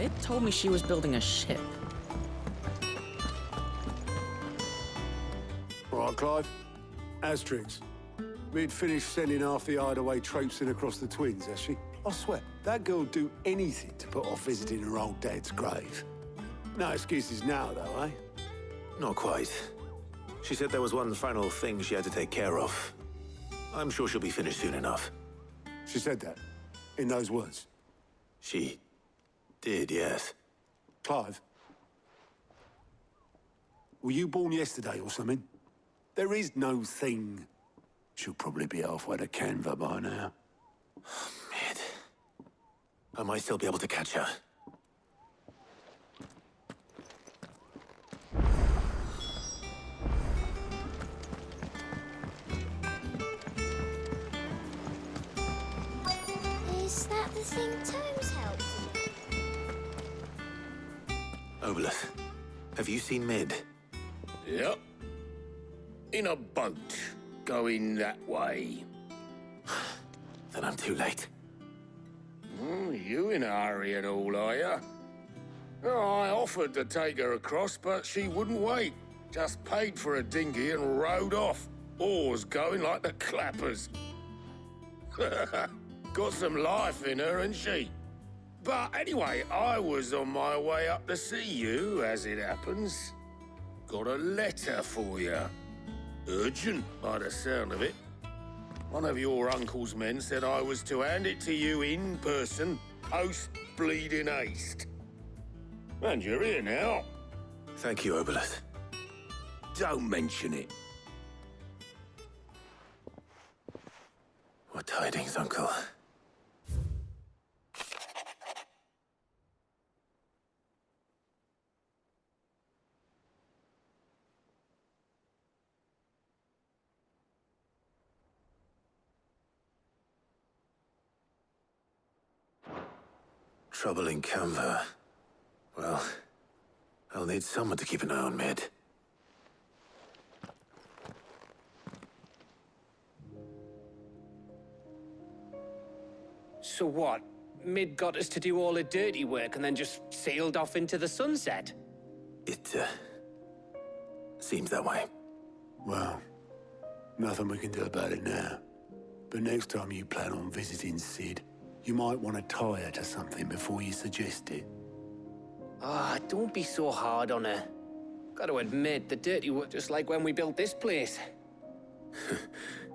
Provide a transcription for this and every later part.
Mid told me she was building a ship. All right, Clive. Asterix. Mid finished sending half the hideaway traipsing across the twins, has she? I swear, that girl'd do anything to put off visiting her old dad's grave. No excuses now, though, eh? Not quite. She said there was one final thing she had to take care of. I'm sure she'll be finished soon enough. She said that, in those words. She did, yes. Clive, were you born yesterday or something? There is no thing. She'll probably be halfway to Canva by now. Mid. I might still be able to catch her. Is that the thing Tomes helped you? Obolus, have you seen Mid? Yep. In a boat, going that way. Then I'm too late. You in a hurry and all, are you? Oh, I offered to take her across, but she wouldn't wait. Just paid for a dinghy and rowed off. Oars going like the clappers. Got some life in her, ain't she? But anyway, I was on my way up to see you, as it happens. Got a letter for you. Urgent, by the sound of it. One of your uncle's men said I was to hand it to you in person, post-bleeding haste. And you're here now. Thank you, Obolus. Don't mention it. What tidings, Uncle? Trouble in Canva. Well, I'll need someone to keep an eye on Mid. So what? Mid got us to do all the dirty work and then just sailed off into the sunset? It, seems that way. Well, nothing we can do about it now. But next time you plan on visiting Sid, you might want to tie her to something before you suggest it. Ah, don't be so hard on her. Got to admit, the dirty work just like when we built this place.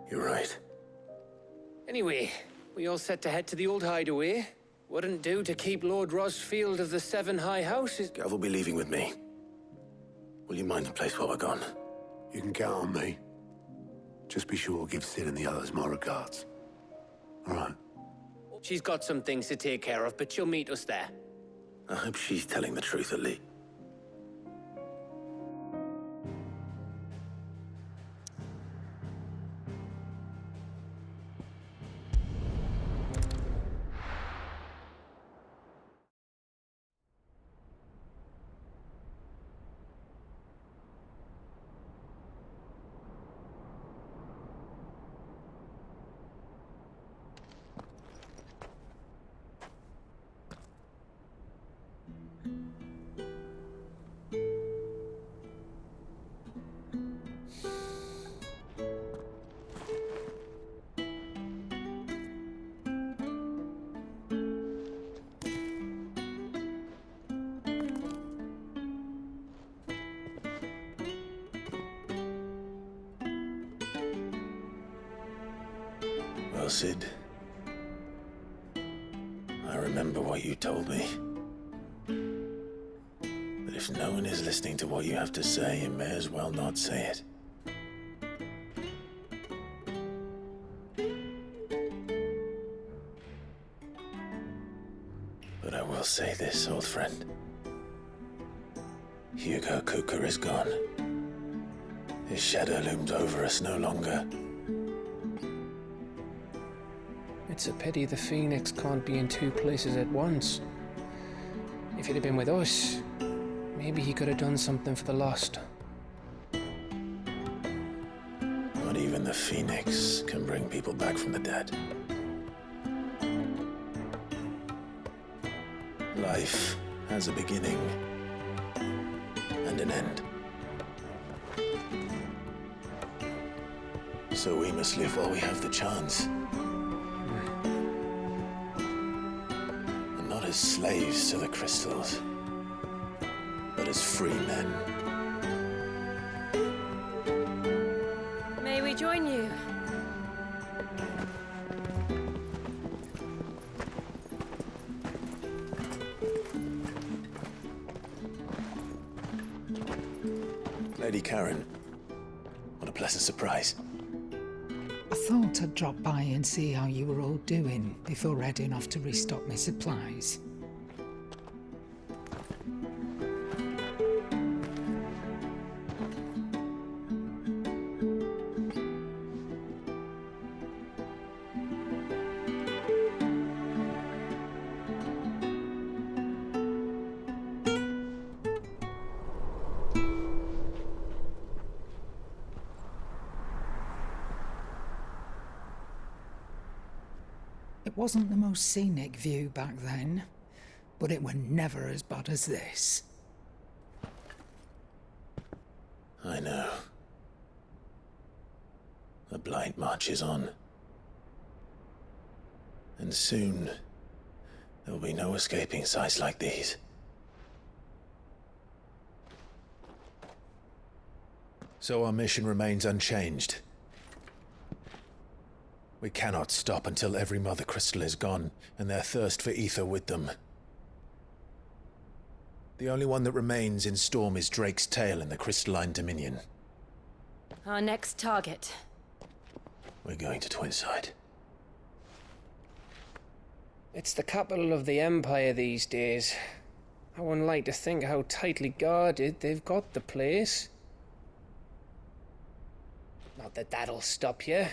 You're right. Anyway, we all set to head to the old hideaway. Wouldn't do to keep Lord Rosfield of the Seven High Houses. Gav will be leaving with me. Will you mind the place while we're gone? You can count on me. Just be sure to give Sid and the others my regards. All right. She's got some things to take care of, but she'll meet us there. I hope she's telling the truth at least. Well, Sid, I remember what you told me. That if no one is listening to what you have to say, you may as well not say it. But I will say this, old friend. Hugo Kuka is gone. His shadow looms over us no longer. It's a pity the Phoenix can't be in two places at once. If he'd have been with us, maybe he could have done something for the lost. Not even the Phoenix can bring people back from the dead. Life has a beginning and an end. So we must live while we have the chance. And not as slaves to the crystals, but as free men. May we join you? Lady Karen, what a pleasant surprise. I thought I'd drop by and see how you were all doing before heading off to restock my supplies. It wasn't the most scenic view back then, but it were never as bad as this. I know. The Blight marches on. And soon, there'll be no escaping sights like these. So our mission remains unchanged. We cannot stop until every Mother Crystal is gone, and their thirst for ether with them. The only one that remains in Storm is Drake's Tail in the Crystalline Dominion. Our next target. We're going to Twinside. It's the capital of the Empire these days. I wouldn't like to think how tightly guarded they've got the place. Not that that'll stop you,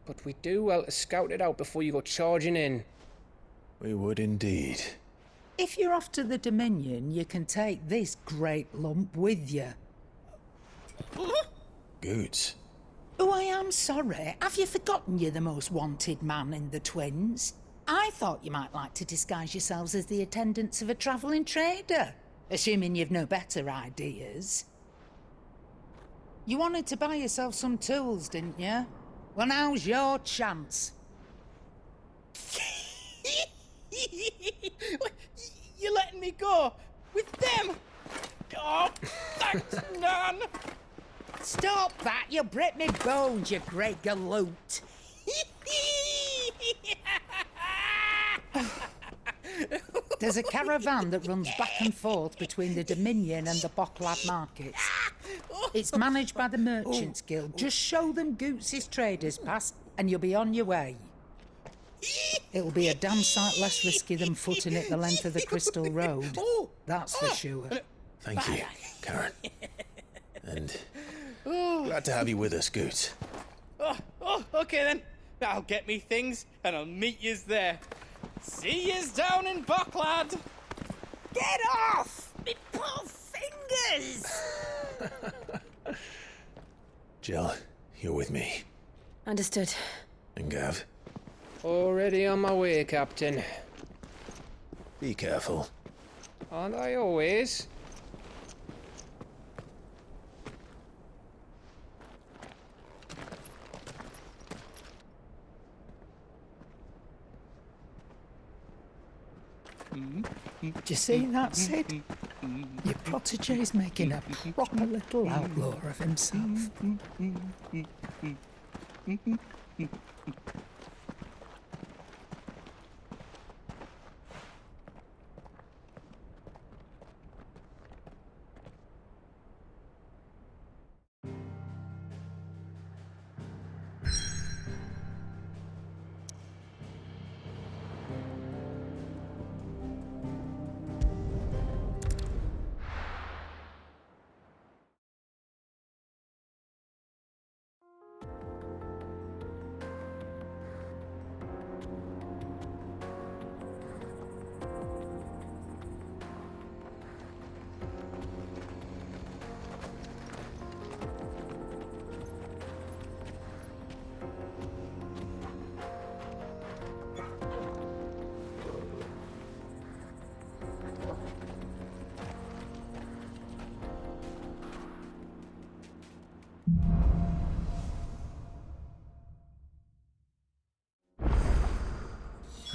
but we do well to scout it out before you go charging in. We would indeed. If you're off to the Dominion, you can take this great lump with you. Goods. Oh, I am sorry. Have you forgotten you're the most wanted man in the Twins? I thought you might like to disguise yourselves as the attendants of a travelling trader, assuming you've no better ideas. You wanted to buy yourself some tools, didn't you? Well, now's your chance. You're letting me go with them? Oh, thanks, Nan. Stop that! You'll break me bones, you great galoot. There's a caravan that runs back and forth between the Dominion and the Bocklad markets. It's managed by the Merchants Guild. Just show them Goots' traders pass, and you'll be on your way. It'll be a damn sight less risky than footing it the length of the Crystal Road. That's for sure. Thank you, Karen. And glad to have you with us, Goots. Okay then. I'll get me things and I'll meet yous there. See yous down in Bocklad. Get off! Me poor fingers! Jill, you're with me. Understood. And Gav, Already on my way, Captain. be careful. Aren't I always? Do you see that, Sid? Your protege's making a proper little outlaw of himself.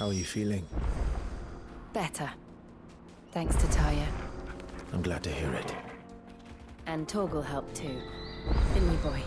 How are you feeling? Better. Thanks to Taya. I'm glad to hear it. And Torgal helped too. Didn't you, boy?